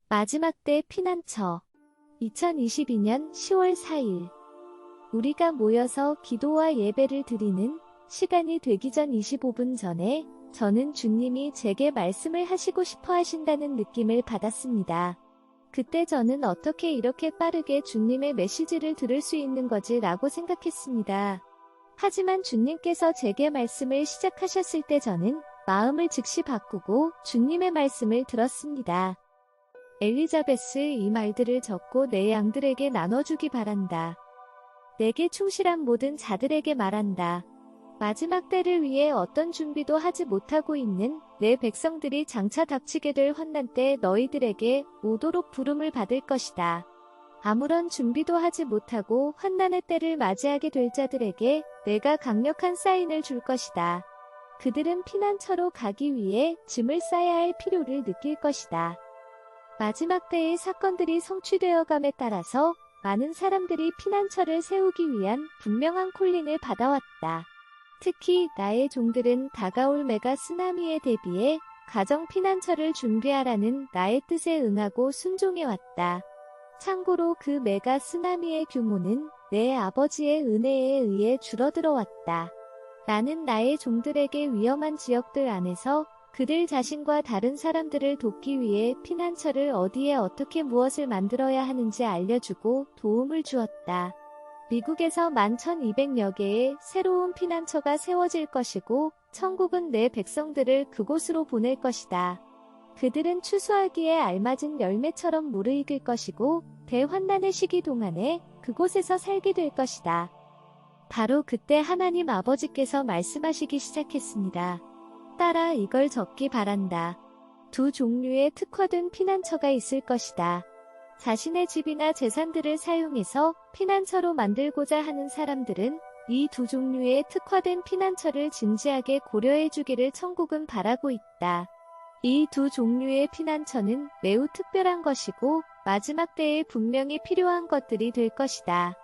마지막 때 피난처 2022년 10월 4일 우리가 모여서 기도와 예배를 드리는 시간이 되기 전 25분 전에 저는 주님이 제게 말씀을 하시고 싶어 하신다는 느낌을 받았습니다. 그때 저는 어떻게 이렇게 빠르게 주님의 메시지를 들을 수 있는 거지 라고 생각했습니다. 하지만 주님께서 제게 말씀을 시작하셨을 때 저는 마음을 즉시 바꾸고 주님의 말씀을 들었습니다. 엘리자베스, 이 말들을 적고 내 양들에게 나눠주기 바란다. 내게 충실한 모든 자들에게 말한다. 마지막 때를 위해 어떤 준비도 하지 못하고 있는 내 백성들이 장차 닥치게 될 환난 때 너희들에게 오도록 부름을 받을 것이다. 아무런 준비도 하지 못하고 환난의 때를 맞이하게 될 자들에게 내가 강력한 사인을 줄 것이다. 그들은 피난처로 가기 위해 짐을 싸야 할 필요를 느낄 것이다. 마지막 때의 사건들이 성취되어감에 따라서 많은 사람들이 피난처를 세우기 위한 분명한 콜링을 받아왔다. 특히 나의 종들은 다가올 메가 쓰나미에 대비해 가정 피난처를 준비하라는 나의 뜻에 응하고 순종해왔다. 참고로 그 메가 쓰나미의 규모는 내 아버지의 은혜에 의해 줄어들어왔다. 나는 나의 종들에게 위험한 지역들 안에서 그들 자신과 다른 사람들을 돕기 위해 피난처를 어디에 어떻게 무엇을 만들어야 하는지 알려주고 도움을 주었다. 미국에서 11,200여 개의 새로운 피난처가 세워질 것이고 천국은 내 백성들을 그곳으로 보낼 것이다. 그들은 추수하기에 알맞은 열매처럼 무르익을 것이고 대환난의 시기 동안에 그곳에서 살게 될 것이다. 바로 그때 하나님 아버지께서 말씀하시기 시작했습니다. 따라 이걸 적기 바란다. 두 종류의 특화된 피난처가 있을 것이다. 자신의 집이나 재산들을 사용해서 피난처로 만들고자 하는 사람들은 이 두 종류의 특화된 피난처를 진지하게 고려해 주기를 천국은 바라고 있다. 이 두 종류의 피난처는 매우 특별한 것이고 마지막 때에 분명히 필요한 것들이 될 것이다.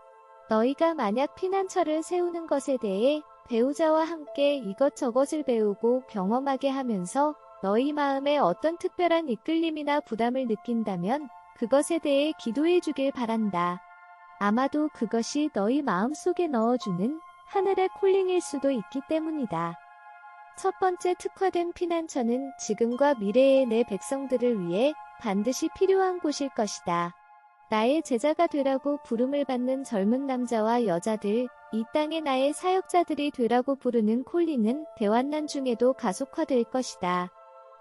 너희가 만약 피난처를 세우는 것에 대해 배우자와 함께 이것저것을 배우고 경험하게 하면서 너희 마음에 어떤 특별한 이끌림이나 부담을 느낀다면 그것에 대해 기도해 주길 바란다. 아마도 그것이 너희 마음속에 넣어주는 하늘의 콜링일 수도 있기 때문이다. 첫 번째 특화된 피난처는 지금과 미래의 내 백성들을 위해 반드시 필요한 곳일 것이다. 나의 제자가 되라고 부름을 받는 젊은 남자와 여자들, 이 땅의 나의 사역자들이 되라고 부르는 콜링은 대환난 중에도 가속화될 것이다.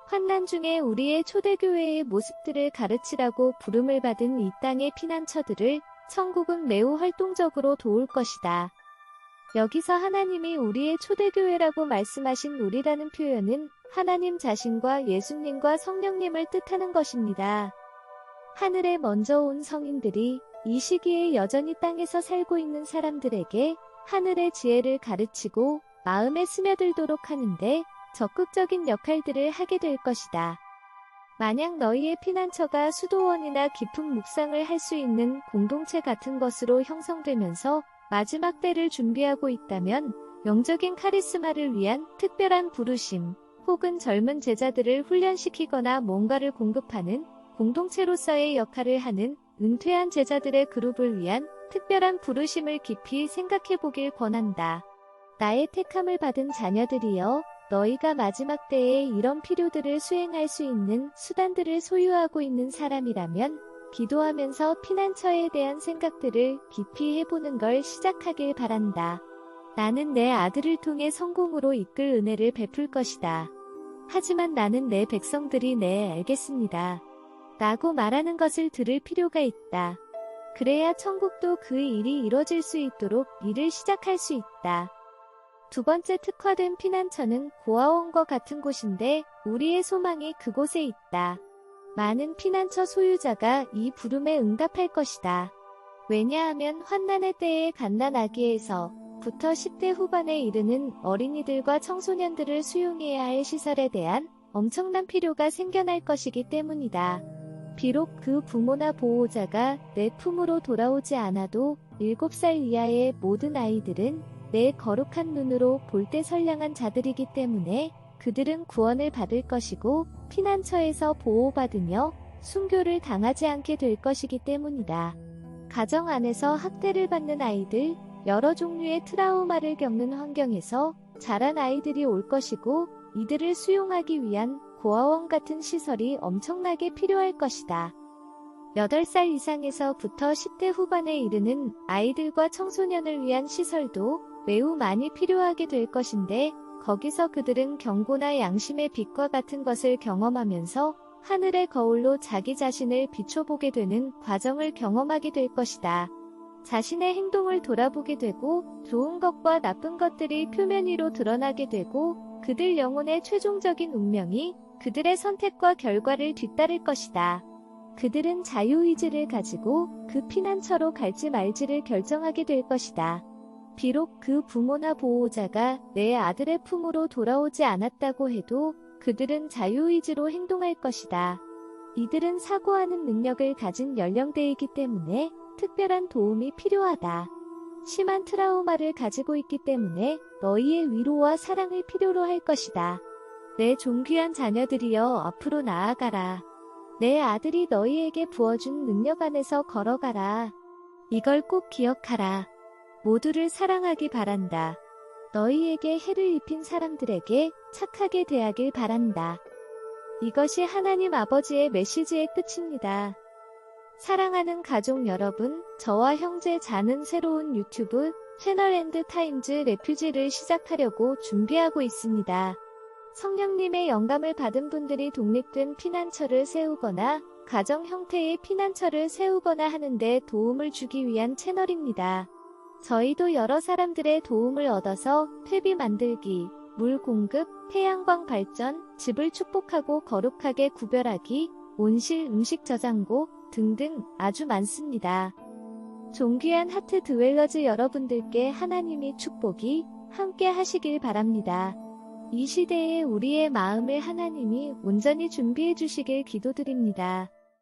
환난 중에 우리의 초대교회의 모습들을 가르치라고 부름을 받은 이 땅의 피난처들을 천국은 매우 활동적으로 도울 것이다. 여기서 하나님이 우리의 초대교회라고 말씀하신 우리라는 표현은 하나님 자신과 예수님과 성령님을 뜻하는 것입니다. 하늘에 먼저 온 성인들이 이 시기에 여전히 땅에서 살고 있는 사람들에게 하늘의 지혜를 가르치고 마음에 스며들도록 하는데 적극적인 역할들을 하게 될 것이다. 만약 너희의 피난처가 수도원이나 깊은 묵상을 할 수 있는 공동체 같은 것으로 형성되면서 마지막 때를 준비하고 있다면 영적인 카리스마를 위한 특별한 부르심 혹은 젊은 제자들을 훈련시키거나 뭔가를 공급하는 공동체로서의 역할을 하는 은퇴한 제자들의 그룹을 위한 특별한 부르심을 깊이 생각해 보길 권한다. 나의 택함을 받은 자녀들이여, 너희가 마지막 때에 이런 필요들을 수행할 수 있는 수단들을 소유하고 있는 사람이라면 기도하면서 피난처에 대한 생각들을 깊이 해보는 걸 시작하길 바란다. 나는 내 아들을 통해 성공으로 이끌 은혜를 베풀 것이다. 하지만 나는 내 백성들이 알겠습니다. 라고 말하는 것을 들을 필요가 있다. 그래야 천국도 그 일이 이뤄질 수 있도록 일을 시작할 수 있다. 두 번째 특화된 피난처는 고아원과 같은 곳인데 우리의 소망이 그곳에 있다. 많은 피난처 소유자가 이 부름에 응답할 것이다. 왜냐하면 환난의 때에 갓난아기에서부터 10대 후반에 이르는 어린이들과 청소년들을 수용해야 할 시설에 대한 엄청난 필요가 생겨날 것이기 때문이다. 비록 그 부모나 보호자가 내 품으로 돌아오지 않아도 7살 이하의 모든 아이들은 내 거룩한 눈으로 볼 때 선량한 자들이기 때문에 그들은 구원을 받을 것이고 피난처에서 보호받으며 순교를 당하지 않게 될 것이기 때문이다. 가정 안에서 학대를 받는 아이들, 여러 종류의 트라우마를 겪는 환경에서 자란 아이들이 올 것이고 이들을 수용하기 위한 고아원 같은 시설이 엄청나게 필요할 것이다. 8살 이상에서부터 10대 후반에 이르는 아이들과 청소년을 위한 시설도 매우 많이 필요하게 될 것인데 거기서 그들은 경고나 양심의 빛과 같은 것을 경험하면서 하늘의 거울로 자기 자신을 비춰보게 되는 과정을 경험하게 될 것이다. 자신의 행동을 돌아보게 되고 좋은 것과 나쁜 것들이 표면 위로 드러나게 되고 그들 영혼의 최종적인 운명이 그들의 선택과 결과를 뒤따를 것이다. 그들은 자유의지를 가지고 그 피난처로 갈지 말지를 결정하게 될 것이다. 비록 그 부모나 보호자가 내 아들의 품으로 돌아오지 않았다고 해도 그들은 자유의지로 행동할 것이다. 이들은 사고하는 능력을 가진 연령대이기 때문에 특별한 도움이 필요하다. 심한 트라우마를 가지고 있기 때문에 너희의 위로와 사랑을 필요로 할 것이다. 내 존귀한 자녀들이여 앞으로 나아가라. 내 아들이 너희에게 부어준 능력 안에서 걸어가라. 이걸 꼭 기억하라. 모두를 사랑하기 바란다. 너희에게 해를 입힌 사람들에게 착하게 대하길 바란다. 이것이 하나님 아버지의 메시지의 끝입니다. 사랑하는 가족 여러분, 저와 형제 자는 새로운 유튜브 채널 엔드타임즈 레퓨지를 시작하려고 준비하고 있습니다. 성령님의 영감을 받은 분들이 독립된 피난처를 세우거나 가정 형태의 피난처를 세우거나 하는데 도움을 주기 위한 채널입니다. 저희도 여러 사람들의 도움을 얻어서 퇴비 만들기, 물 공급, 태양광 발전, 집을 축복하고 거룩하게 구별하기, 온실 음식 저장고 등등 아주 많습니다. 존귀한 하트 드웰러즈 여러분들께 하나님의 축복이 함께 하시길 바랍니다. 이 시대에 우리의 마음을 하나님이 온전히 준비해 주시길 기도드립니다.